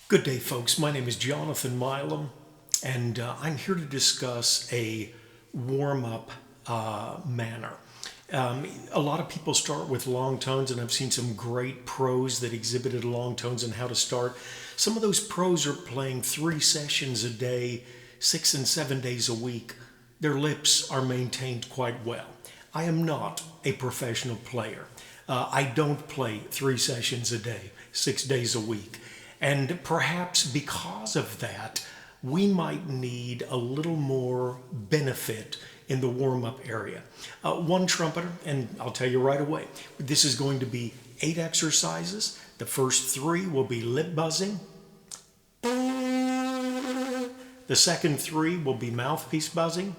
Good day, folks. My name is Jonathan Milam, and I'm here to discuss a warm-up manner. A lot of people start with long tones, and I've seen some great pros that exhibited long tones and how to start. Some of those pros are playing 3 sessions a day, 6 and 7 days a week. Their lips are maintained quite well. I am not a professional player. I don't play 3 sessions a day, 6 days a week. And perhaps because of that, we might need a little more benefit in the warm-up area. One trumpeter, and I'll tell you right away, this is going to be 8 exercises. The first 3 will be lip buzzing. The second 3 will be mouthpiece buzzing.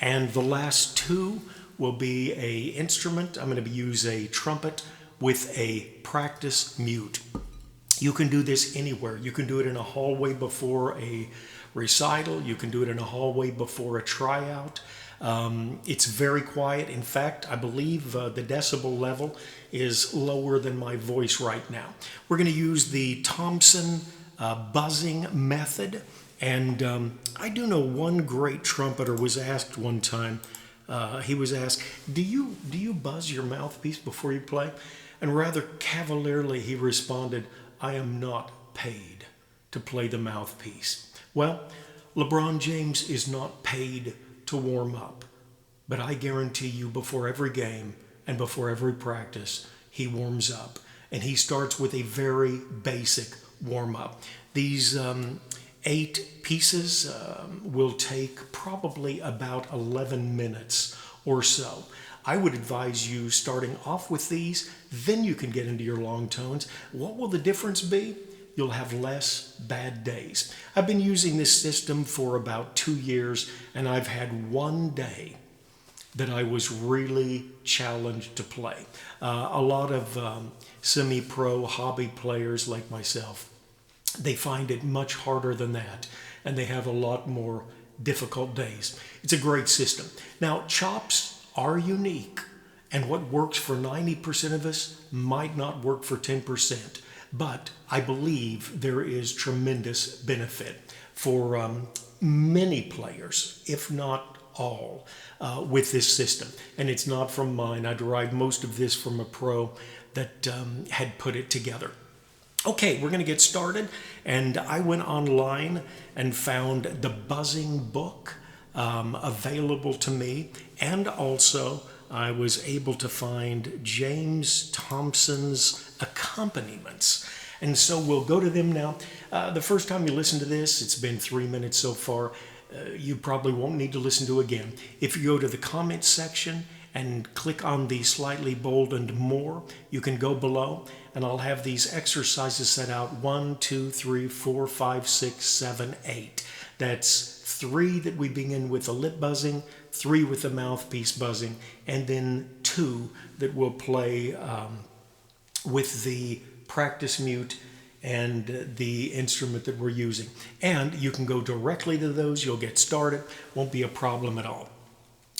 And the last 2 will be a instrument. I'm going to use a trumpet with a practice mute. You can do this anywhere. You can do it in a hallway before a recital. You can do it in a hallway before a tryout. It's very quiet. In fact, I believe the decibel level is lower than my voice right now. We're going to use the Thompson buzzing method. And I do know one great trumpeter was asked one time, he was asked, do you buzz your mouthpiece before you play? And rather cavalierly he responded, I am not paid to play the mouthpiece. Well, LeBron James is not paid to warm up, but I guarantee you before every game and before every practice, he warms up. And he starts with a very basic warm up. These 8 pieces will take probably about 11 minutes or so. I would advise you starting off with these, then you can get into your long tones. What will the difference be? You'll have less bad days. I've been using this system for about 2 years, and I've had one day that I was really challenged to play. A lot of semi-pro hobby players like myself, they find it much harder than that, and they have a lot more difficult days. It's a great system. Now, chops are unique, and what works for 90% of us might not work for 10%, but I believe there is tremendous benefit for many players, if not all, with this system. And it's not from mine. I derived most of this from a pro that had put it together. Okay, we're going to get started, and I went online and found the buzzing book available to me, and also I was able to find James Thompson's accompaniments. And so we'll go to them now. The first time you listen to this, it's been 3 minutes so far, you probably won't need to listen to it again. If you go to the comments section and click on the slightly bold and more, you can go below, and I'll have these exercises set out 1, 2, 3, 4, 5, 6, 7, 8. That's 3 that we begin with the lip buzzing, 3 with the mouthpiece buzzing, and then 2 that we'll play with the practice mute and the instrument that we're using. And you can go directly to those. You'll get started. Won't be a problem at all.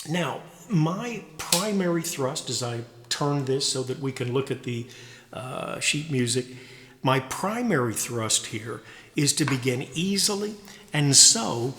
Now, my primary thrust, as I turn this so that we can look at the sheet music, my primary thrust here is to begin easily. And so,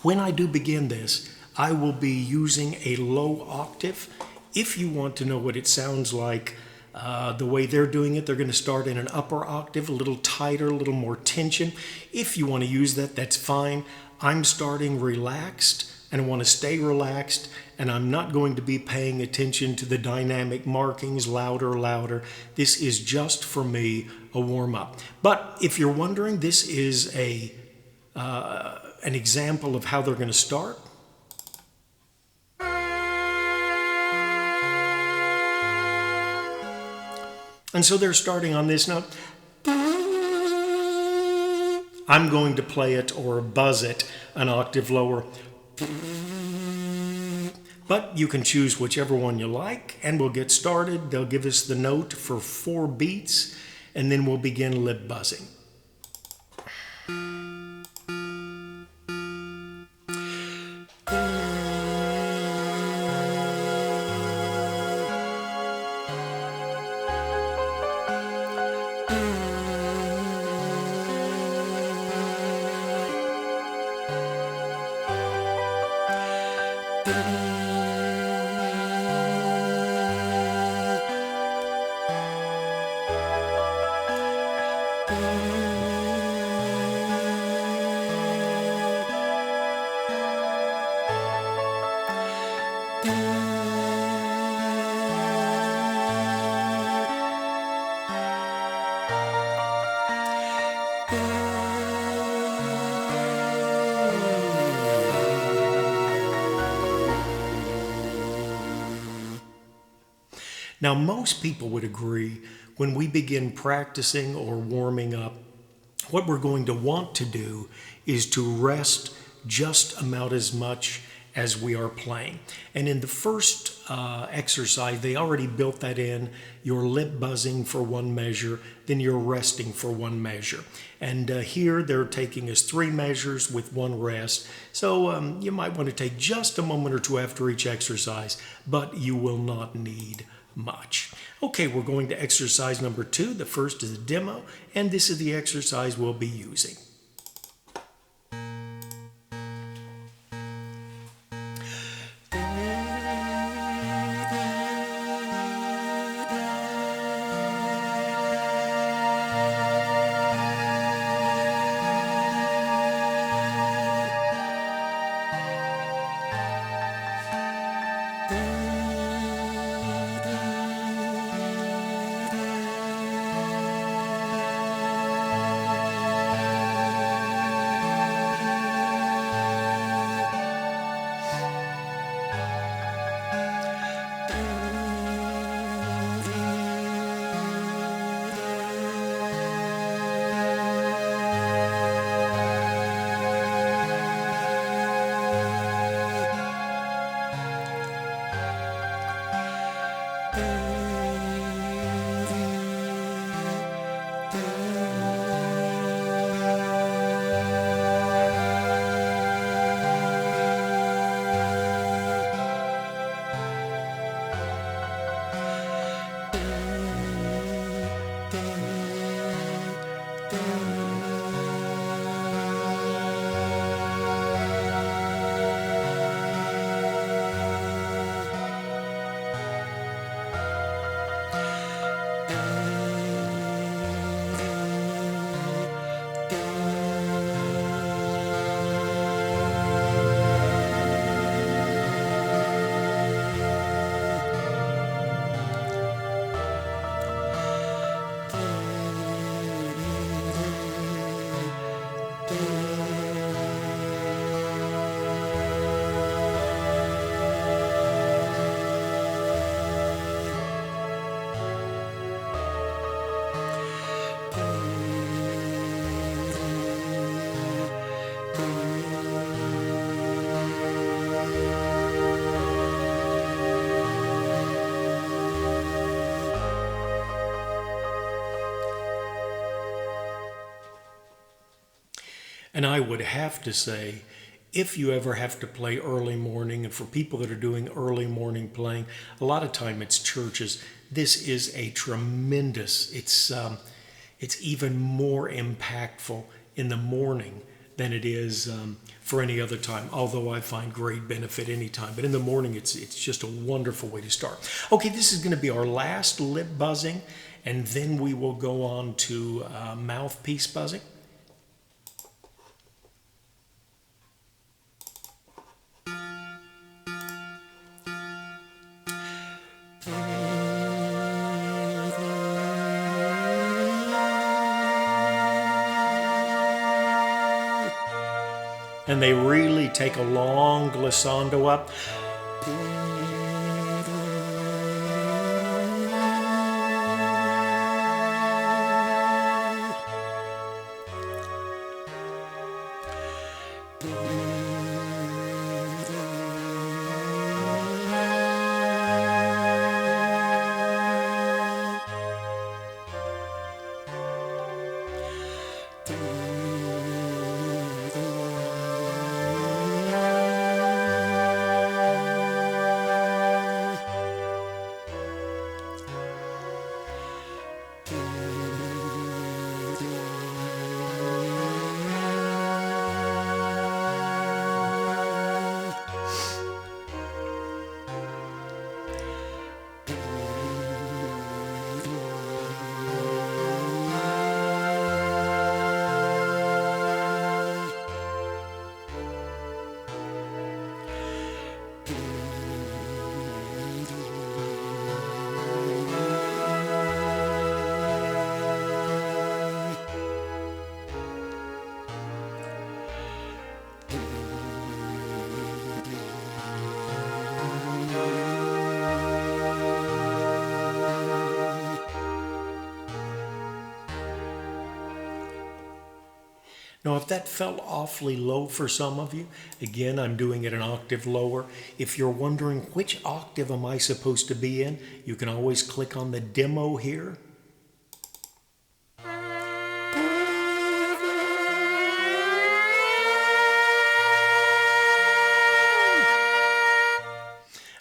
when I do begin this, I will be using a low octave. If you want to know what it sounds like, the way they're doing it, they're going to start in an upper octave, a little tighter, a little more tension. If you want to use that, that's fine. I'm starting relaxed, and I want to stay relaxed, and I'm not going to be paying attention to the dynamic markings, louder. This is just for me a warm-up. But if you're wondering, this is an example of how they're going to start. And so they're starting on this note. I'm going to play it or buzz it an octave lower. But you can choose whichever one you like, and we'll get started. They'll give us the note for 4 beats, and then we'll begin lip buzzing. Now, most people would agree when we begin practicing or warming up, what we're going to want to do is to rest just about as much as we are playing. And in the first exercise, they already built that in. You're lip buzzing for one measure, then you're resting for one measure. And here they're taking us 3 measures with 1 rest. So you might want to take just a moment or two after each exercise, but you will not need much. Okay, we're going to exercise number 2. The first is a demo, and this is the exercise we'll be using. And I would have to say, if you ever have to play early morning, and for people that are doing early morning playing, a lot of time it's churches, this is a tremendous, it's even more impactful in the morning than it is for any other time, although I find great benefit anytime. But in the morning, it's just a wonderful way to start. Okay, this is going to be our last lip buzzing, and then we will go on to mouthpiece buzzing. And they really take a long glissando up. Now, if that felt awfully low for some of you, again, I'm doing it an octave lower. If you're wondering which octave am I supposed to be in, you can always click on the demo here.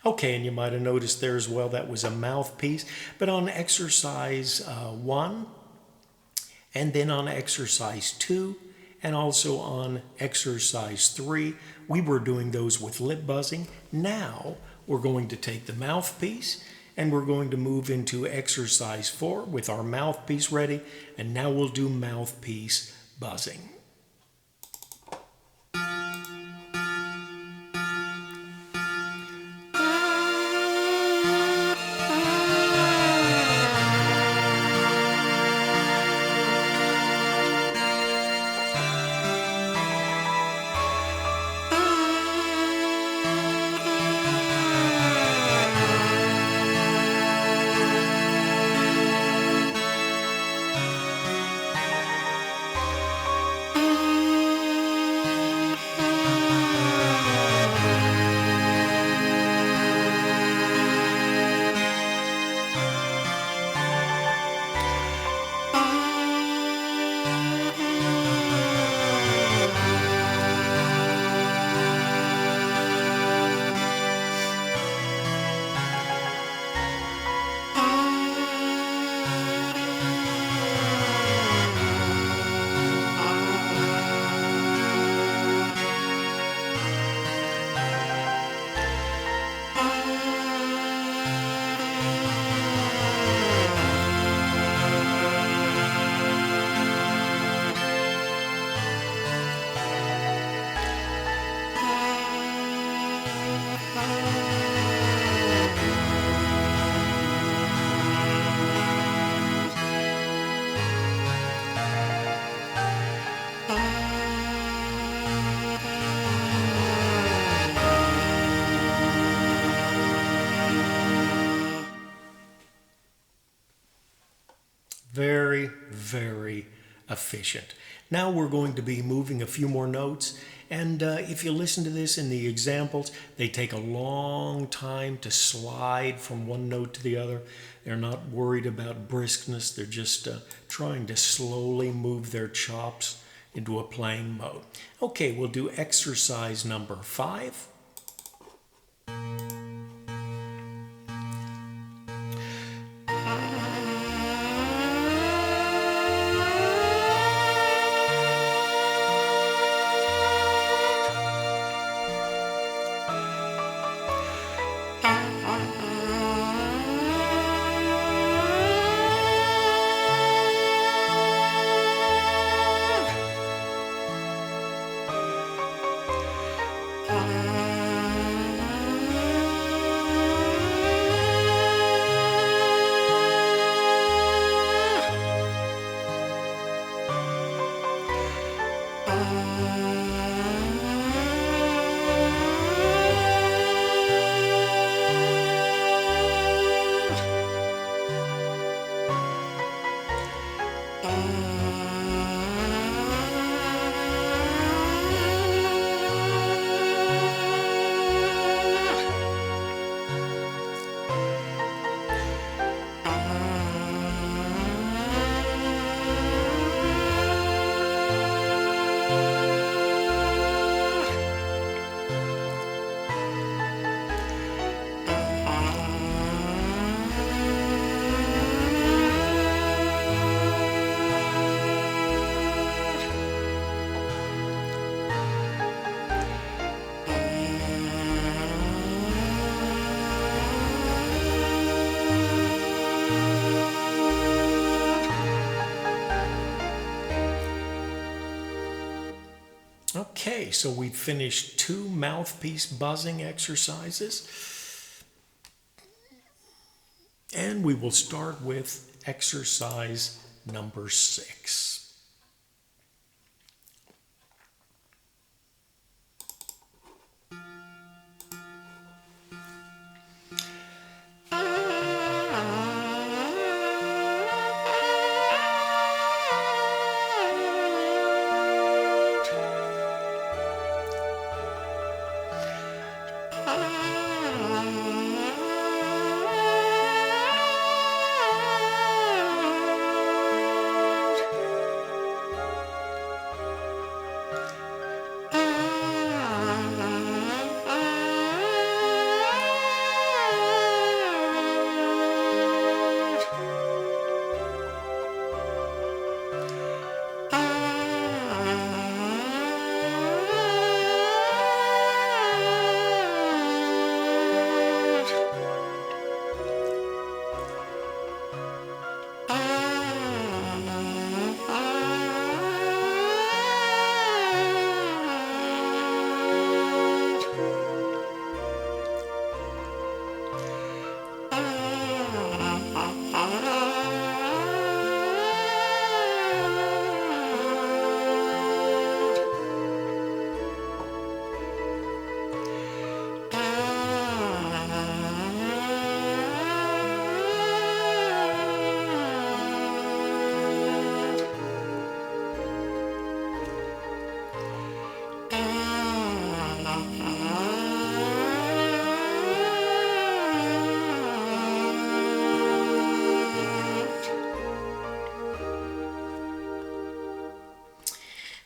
Okay, and you might have noticed there as well that was a mouthpiece, but on exercise 1, and then on exercise 2, and also on exercise 3, we were doing those with lip buzzing. Now we're going to take the mouthpiece and we're going to move into exercise 4 with our mouthpiece ready, and now we'll do mouthpiece buzzing. Very, very efficient. Now we're going to be moving a few more notes, and if you listen to this in the examples, they take a long time to slide from one note to the other. They're not worried about briskness, they're just trying to slowly move their chops into a playing mode. Okay, we'll do exercise number 5. Okay, so we've finished 2 mouthpiece buzzing exercises. And we will start with exercise number 6.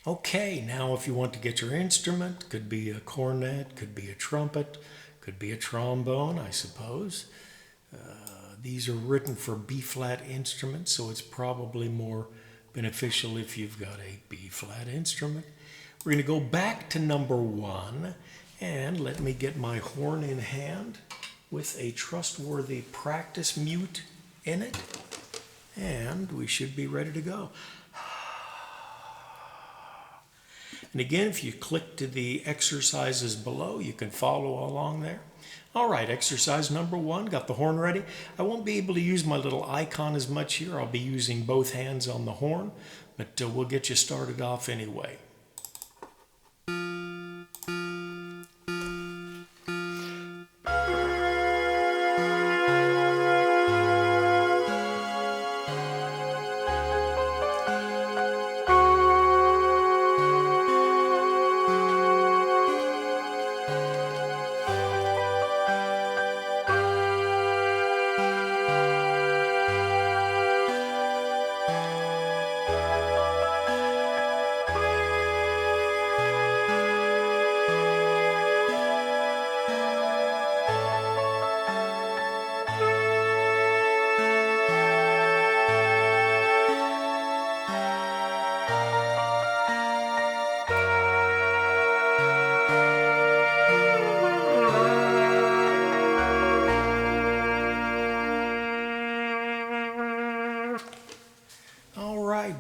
Okay, now if you want to get your instrument, could be a cornet, could be a trumpet, could be a trombone, I suppose. These are written for B-flat instruments, so it's probably more beneficial if you've got a B-flat instrument. We're going to go back to number 1, and let me get my horn in hand with a trustworthy practice mute in it, and we should be ready to go. And again, if you click to the exercises below, you can follow along there. All right, exercise number 1, got the horn ready. I won't be able to use my little icon as much here. I'll be using both hands on the horn, but we'll get you started off anyway.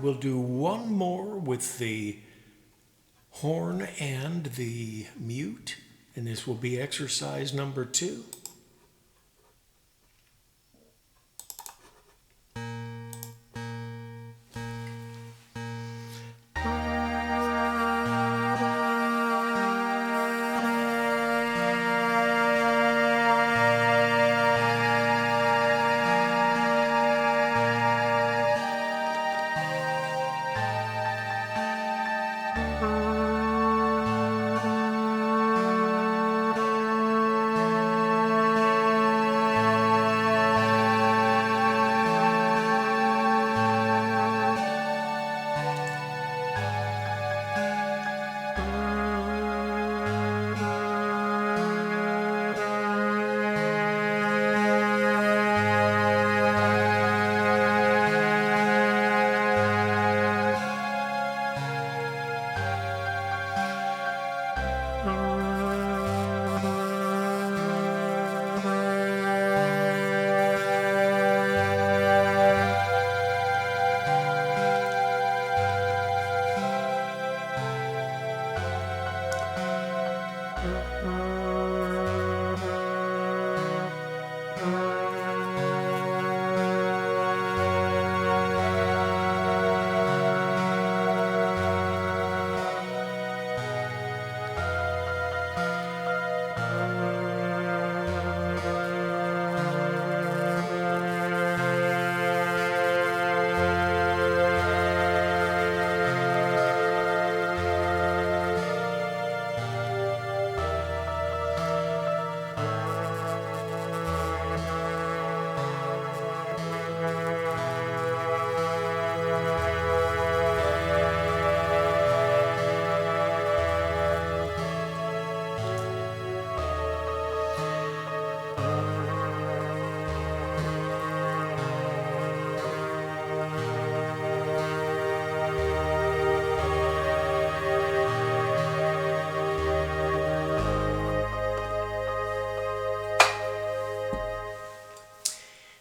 We'll do one more with the horn and the mute, and this will be exercise number 2.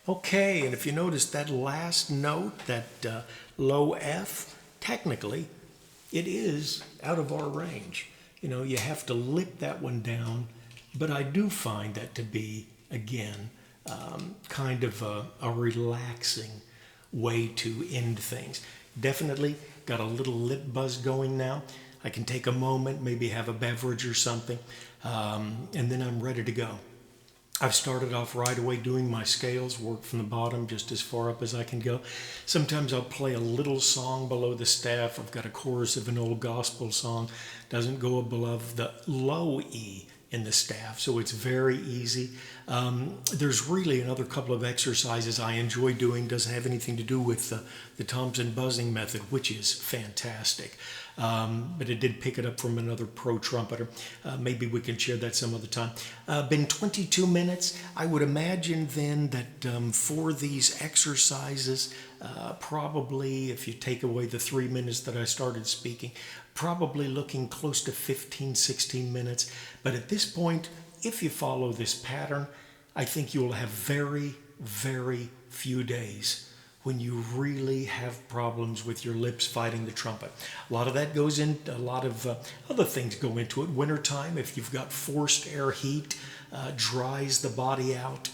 Okay, and if you notice that last note, that low F, technically, it is out of our range. You know, you have to lip that one down, but I do find that to be, again, kind of a relaxing way to end things. Definitely got a little lip buzz going now. I can take a moment, maybe have a beverage or something, and then I'm ready to go. I've started off right away doing my scales, work from the bottom just as far up as I can go. Sometimes I'll play a little song below the staff. I've got a chorus of an old gospel song. Doesn't go above the low E in the staff, so it's very easy. There's really another couple of exercises I enjoy doing. Doesn't have anything to do with the Thompson buzzing method, which is fantastic. but it did pick it up from another pro trumpeter. Maybe we can share that some other time. Been 22 minutes. I would imagine then that for these exercises, probably if you take away the 3 minutes that I started speaking, probably looking close to 15, 16 minutes. But at this point, if you follow this pattern, I think you'll have very, very few days when you really have problems with your lips fighting the trumpet. A lot of that goes in, a lot of other things go into it. Wintertime, if you've got forced air heat, dries the body out.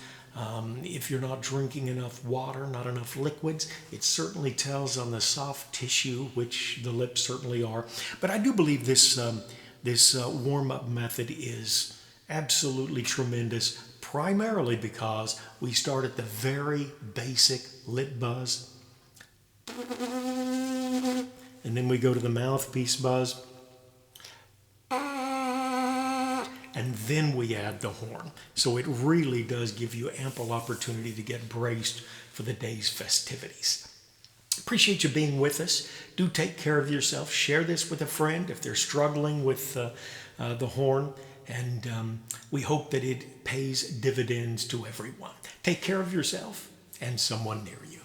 If you're not drinking enough water, not enough liquids, it certainly tells on the soft tissue, which the lips certainly are. But I do believe this warm-up method is absolutely tremendous, primarily because we start at the very basic lip buzz, and then we go to the mouthpiece buzz, and then we add the horn. So it really does give you ample opportunity to get braced for the day's festivities. Appreciate you being with us. Do take care of yourself. Share this with a friend if they're struggling with the horn. And we hope that it pays dividends to everyone. Take care of yourself and someone near you.